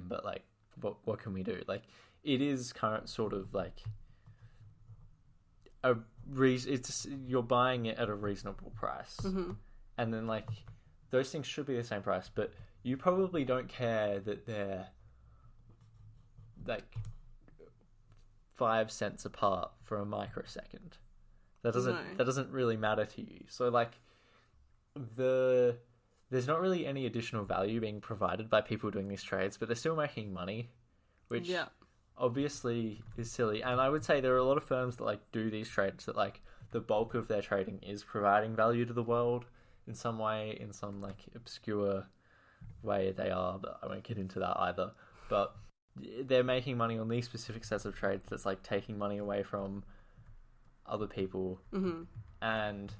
but like, what can we do? Like, it is current sort of like you're buying it at a reasonable price, and then like those things should be the same price, but you probably don't care that they're like 5 cents apart for a microsecond. That doesn't really matter to you. So like there's not really any additional value being provided by people doing these trades, but they're still making money, which obviously is silly. And I would say there are a lot of firms that like do these trades that like the bulk of their trading is providing value to the world in some way, in some like obscure way they are, but I won't get into that either. But they're making money on these specific sets of trades that's like taking money away from other people, and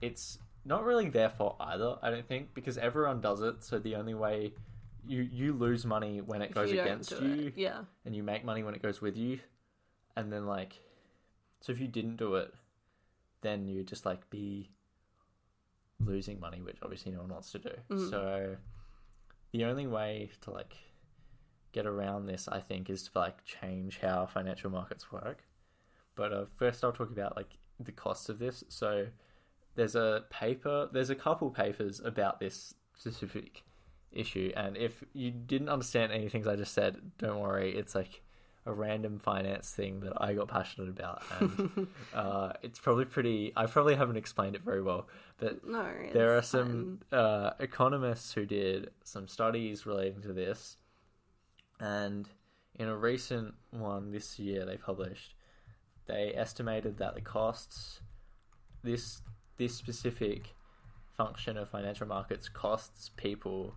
it's not really their fault either, I don't think, because everyone does it. So the only way you lose money when it goes against you, and you make money when it goes with you, and then like, so if you didn't do it, then you just like be losing money, which obviously no one wants to do. So the only way to like get around this, I think, is to like change how financial markets work. But first I'll talk about like the cost of this. So there's a couple papers about this specific issue, and if you didn't understand any things I just said, don't worry, it's like a random finance thing that I got passionate about, and it's probably I probably haven't explained it very well, but there are some economists who did some studies relating to this, and in a recent one this year they published, they estimated that the costs, this specific function of financial markets costs people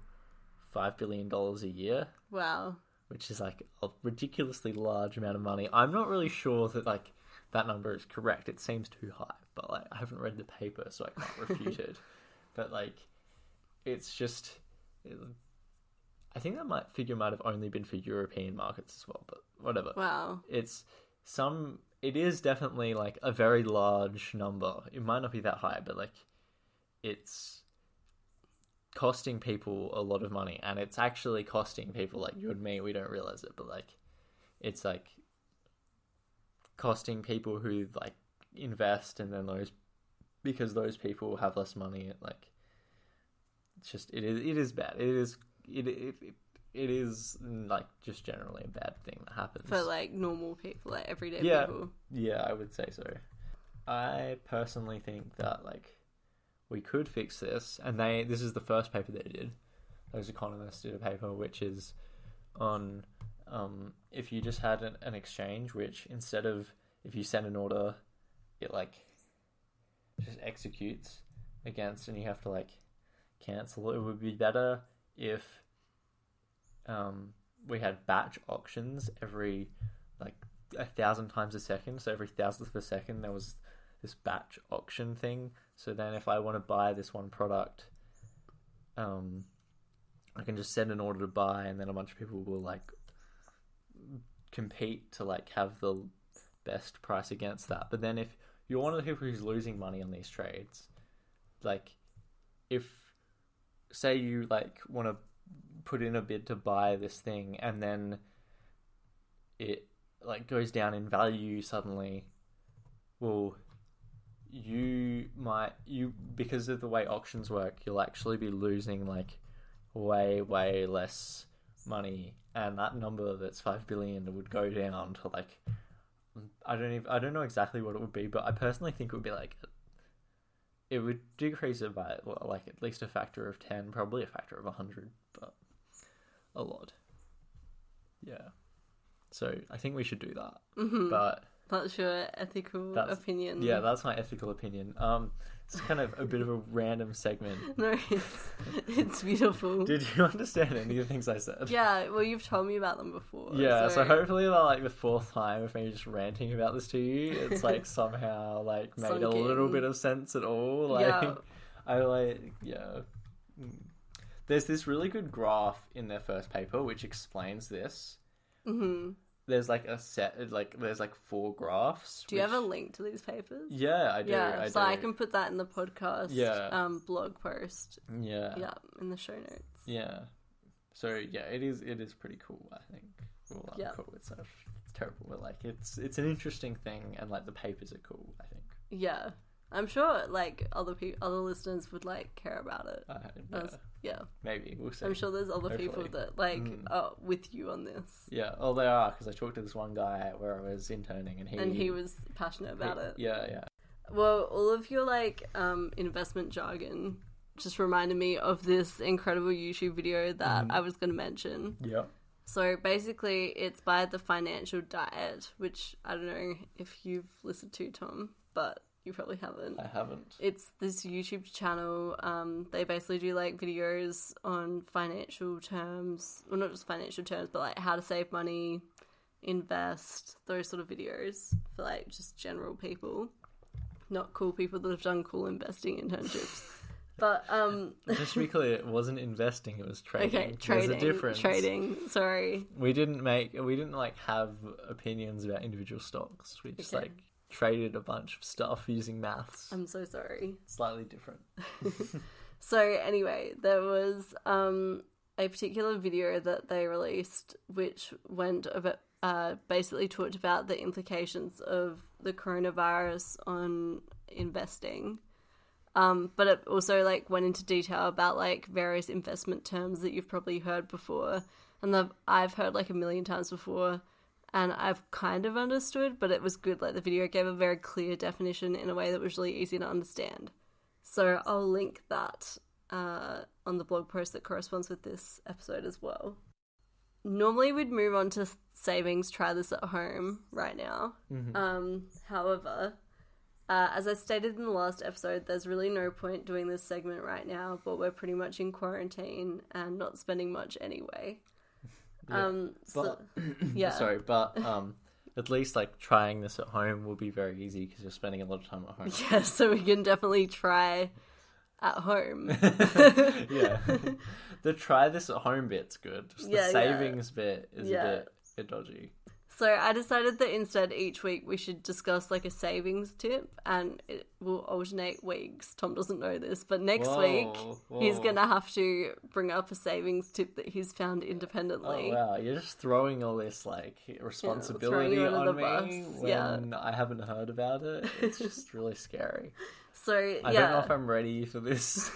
$5 billion a year. Wow. Which is like a ridiculously large amount of money. I'm not really sure that like that number is correct. It seems too high, but like I haven't read the paper, so I can't refute it. But like, it's just, I think that figure might have only been for European markets as well, but whatever. Wow. It is definitely like a very large number. It might not be that high, but like it's costing people a lot of money, and it's actually costing people like you and me. We don't realize it, but like it's like costing people who like invest, and then because those people have less money. Like it's just it is bad. It is like just generally a bad thing that happens for like normal people, like everyday people. Yeah, I would say so. I personally think that like we could fix this, and this is the first paper they did. Those economists did a paper which is on if you just had an exchange, which instead of if you send an order, it like just executes against, and you have to like cancel. It would be better if we had batch auctions every like 1,000 times a second. So every 1,000th of a second there was this batch auction thing. So then if I want to buy this one product, I can just send an order to buy, and then a bunch of people will like compete to like have the best price against that. But then if you're one of the people who's losing money on these trades, like if say you like want to put in a bid to buy this thing, and then it like goes down in value suddenly, well, because of the way auctions work, you'll actually be losing like way less money, and that number that's 5 billion would go down to like I don't know exactly what it would be, but I personally think it would be like it would decrease it by like at least a factor of 10, probably a factor of 100, but a lot. Yeah. So I think we should do that. Mm-hmm. But that's your ethical opinion. Yeah, that's my ethical opinion. It's kind of a bit of a random segment. No, it's beautiful. Did you understand any of the things I said? Yeah, well, you've told me about them before. Yeah, so hopefully about like the 4th time of me just ranting about this to you, it's like somehow like made a little bit of sense at all. Like, yeah. There's this really good graph in their first paper which explains this. Mm-hmm. There's like there's like 4 graphs. Do you have a link to these papers? Yeah, I do. Yeah, I can put that in the podcast blog post. Yeah. Yeah, in the show notes. Yeah. So yeah, it is pretty cool, I think. Well, cool. It's terrible, but like it's an interesting thing, and like the papers are cool, I think. Yeah. I'm sure, like, other listeners would, like, care about it. Yeah. Maybe. We'll see. I'm sure there's other people that, like, are with you on this. Yeah. Oh, they are, because I talked to this one guy where I was interning, and he was passionate about it. Yeah. Well, all of your, like, investment jargon just reminded me of this incredible YouTube video that I was going to mention. Yeah. So, basically, it's by The Financial Diet, which I don't know if you've listened to, Tom, but... You probably haven't. I haven't. It's this YouTube channel. They basically do like videos on financial terms. Well, not just financial terms, but like how to save money, invest, those sort of videos for like just general people. Not cool people that have done cool investing internships. But just to be clear, it wasn't investing, it was trading. Okay, trading. There's a difference. Trading, sorry. We didn't like have opinions about individual stocks. We just like traded a bunch of stuff using maths. I'm so sorry. Slightly different. So anyway, there was a particular video that they released which went basically talked about the implications of the coronavirus on investing. But it also like went into detail about like various investment terms that you've probably heard before, and I've heard like a million times before. And I've kind of understood, but it was good. Like, the video gave a very clear definition in a way that was really easy to understand. So I'll link that on the blog post that corresponds with this episode as well. Normally we'd move on to savings, try this at home right now. However, as I stated in the last episode, there's really no point doing this segment right now, but we're pretty much in quarantine and not spending much anyway. But at least like trying this at home will be very easy because you're spending a lot of time at home. Yeah, so we can definitely try at home. Yeah, the try this at home bit's good. Just the savings bit is a bit dodgy. So I decided that instead each week we should discuss like a savings tip, and it will alternate weeks. Tom doesn't know this, but next week he's going to have to bring up a savings tip that he's found independently. Oh wow, you're just throwing all this like responsibility on me when I haven't heard about it. It's just really scary. So I don't know if I'm ready for this.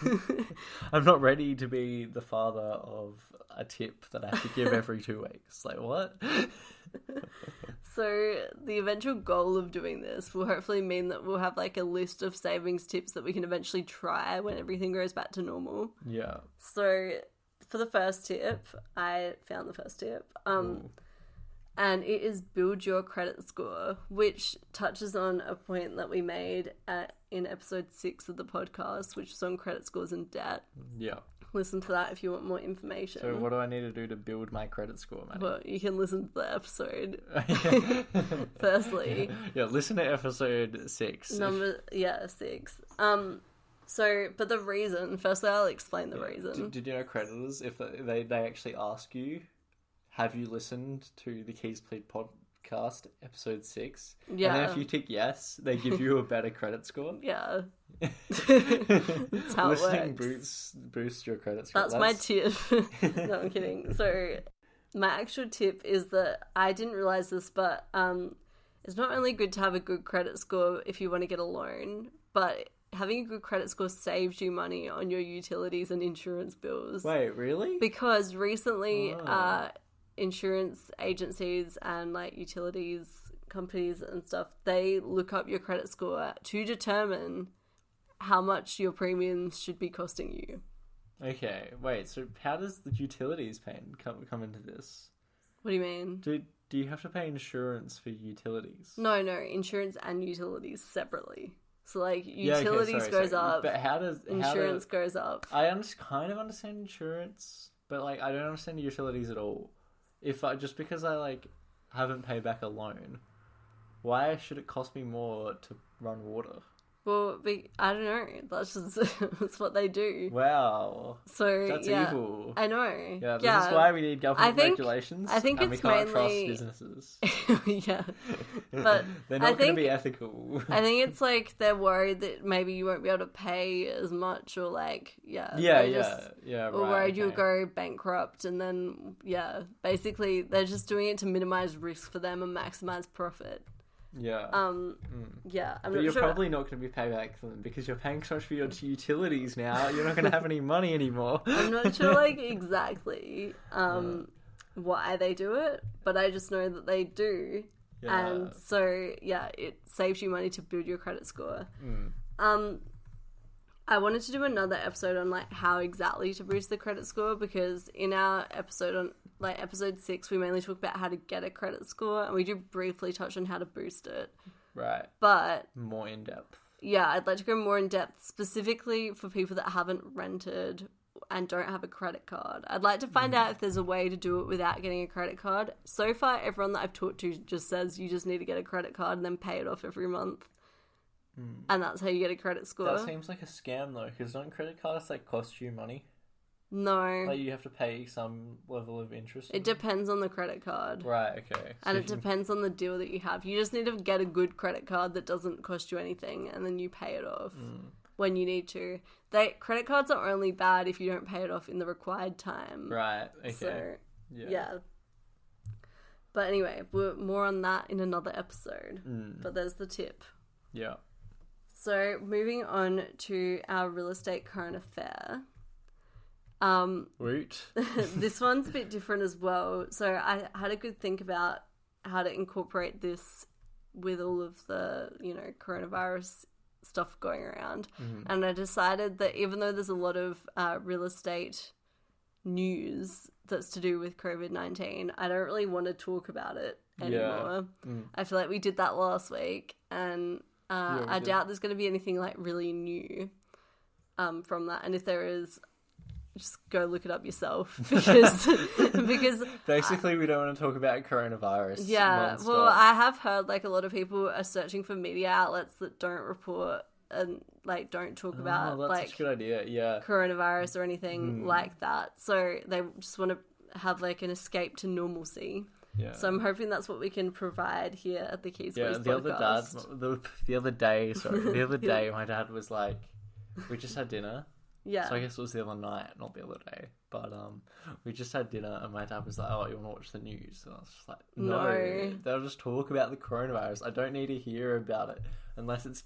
I'm not ready to be the father of a tip that I have to give every 2 weeks. Like, what? So the eventual goal of doing this will hopefully mean that we'll have like a list of savings tips that we can eventually try when everything goes back to normal. Yeah. So for the first tip, I found the first tip. And it is build your credit score, which touches on a point that we made in episode 6 of the podcast, which was on credit scores and debt. Yeah. Listen to that if you want more information. So what do I need to do to build my credit score, Maddy? Well, you can listen to the episode. Firstly. Yeah, listen to episode 6. 6. But the reason, firstly I'll explain the reason. Did you know creditors, if they actually ask you, have you listened to the Keys Please podcast episode 6? Yeah. And then if you tick yes, they give you a better credit score? Yeah. That's how Listening it works. boosts your credit score. That's my tip. No, I'm kidding. So my actual tip is that I didn't realize this, but it's not only good to have a good credit score if you want to get a loan, but having a good credit score saves you money on your utilities and insurance bills. Wait, really? Because recently insurance agencies and like utilities companies and stuff, they look up your credit score to determine how much your premiums should be costing you. Okay, wait, so how does the utilities paying come into this? What do you mean? Do you have to pay insurance for utilities? No, insurance and utilities separately. So like utilities goes up, but insurance goes up. I kind of understand insurance, but like I don't understand utilities at all. Just because I like haven't paid back a loan, why should it cost me more to run water? Well, I don't know. That's just that's what they do. Wow. So that's yeah, evil. I know. Yeah, this is why we need government regulations. I think and it's we can't mainly trust businesses. Yeah, but they're not going to be ethical. I think it's like they're worried that maybe you won't be able to pay as much, or like yeah, or worried you'll go bankrupt, and then basically they're just doing it to minimize risk for them and maximize profit. Yeah. Yeah. But you're probably not going to be paid back for them because you're paying so much for your utilities now. You're not going to have any money anymore. I'm not sure, like, exactly why they do it, but I just know that they do. Yeah. And so, yeah, it saves you money to build your credit score. I wanted to do another episode on, like, how exactly to boost the credit score, because in our episode on, like, episode 6, we mainly talk about how to get a credit score, and we do briefly touch on how to boost it. Right. But more in depth. Yeah, I'd like to go more in depth, specifically for people that haven't rented and don't have a credit card. I'd like to find out if there's a way to do it without getting a credit card. So far, everyone that I've talked to just says you just need to get a credit card and then pay it off every month. And that's how you get a credit score. That seems like a scam, though, because don't credit cards, like, cost you money? No. Like, you have to pay some level of interest? It depends on the credit card. Right, okay. And it depends on the deal that you have. You just need to get a good credit card that doesn't cost you anything, and then you pay it off when you need to. Credit cards are only bad if you don't pay it off in the required time. Right, okay. So, yeah. But anyway, more on that in another episode. But there's the tip. Yeah. So, moving on to our real estate current affair. Root. This one's a bit different as well. So, I had a good think about how to incorporate this with all of the, coronavirus stuff going around. And I decided that even though there's a lot of real estate news that's to do with COVID-19, I don't really want to talk about it anymore. I feel like we did that last week, and I doubt there's going to be anything like really new from that. And if there is, just go look it up yourself, because basically we don't want to talk about coronavirus. Yeah, non-stop. well, I have heard like a lot of people are searching for media outlets that don't report and like don't talk about that's like such a good idea. Yeah, coronavirus or anything like that. So they just want to have like an escape to normalcy. Yeah. So I'm hoping that's what we can provide here at the Keys Please podcast. The other day, my dad was like, we just had dinner. Yeah. So I guess it was the other night, not the other day. But we just had dinner, and my dad was like, "Oh, you want to watch the news?" And I was just like, "No, they'll just talk about the coronavirus. I don't need to hear about it unless it's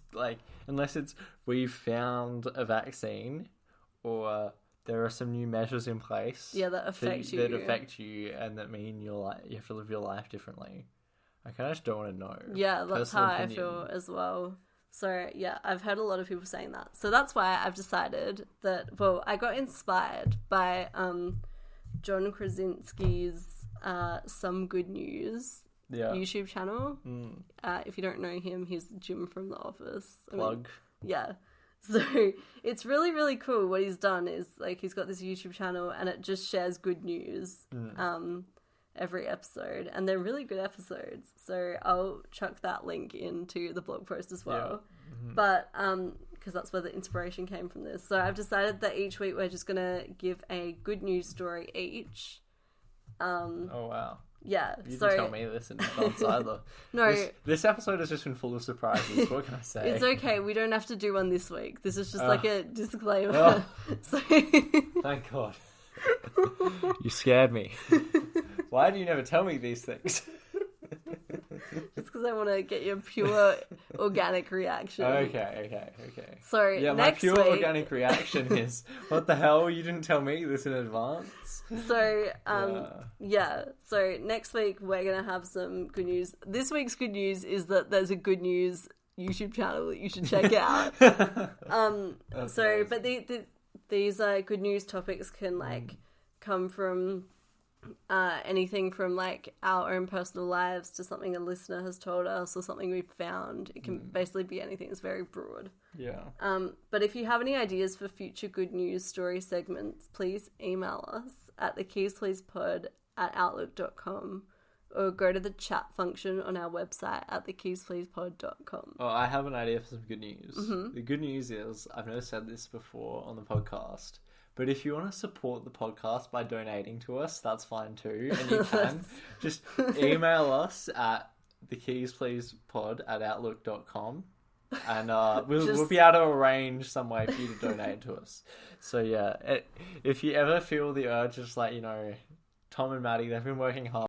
we've found a vaccine or there are some new measures in place. Yeah, that affect you, and that mean you have to live your life differently. I kind of just don't want to know. Yeah, that's how I feel as well. So, yeah, I've heard a lot of people saying that. So that's why I've decided that, well, I got inspired by John Krasinski's Some Good News YouTube channel. If you don't know him, he's Jim from The Office. Plug. Yeah. So it's really, really cool. What he's done is, like, he's got this YouTube channel and it just shares good news every episode, and they're really good episodes, so I'll chuck that link into the blog post as well. But because that's where the inspiration came from this. So I've decided that each week we're just gonna give a good news story each. Oh wow. Yeah, you didn't tell me this in advance either. No, this episode has just been full of surprises. What can I say? It's okay, we don't have to do one this week. This is just like a disclaimer. So thank God. You scared me. Why do you never tell me these things? Just because I want to get your pure organic reaction. Okay. So yeah, my pure organic reaction is, what the hell? You didn't tell me this in advance. So, So next week we're gonna have some good news. This week's good news is that there's a good news YouTube channel that you should check out. But these good news topics can like come from anything from like our own personal lives to something a listener has told us or something we've found. It can basically be anything. It's very broad. Yeah. But if you have any ideas for future good news story segments, please email us at thekeyspleasepod@outlook.com, or go to the chat function on our website at thekeyspleasepod.com. Oh, I have an idea for some good news. The good news is, I've never said this before on the podcast, but if you want to support the podcast by donating to us, that's fine too. And you can just email us at thekeyspleasepod@outlook.com. And we'll be able to arrange some way for you to donate to us. So yeah, if you ever feel the urge, just like, Tom and Maddy, they've been working hard.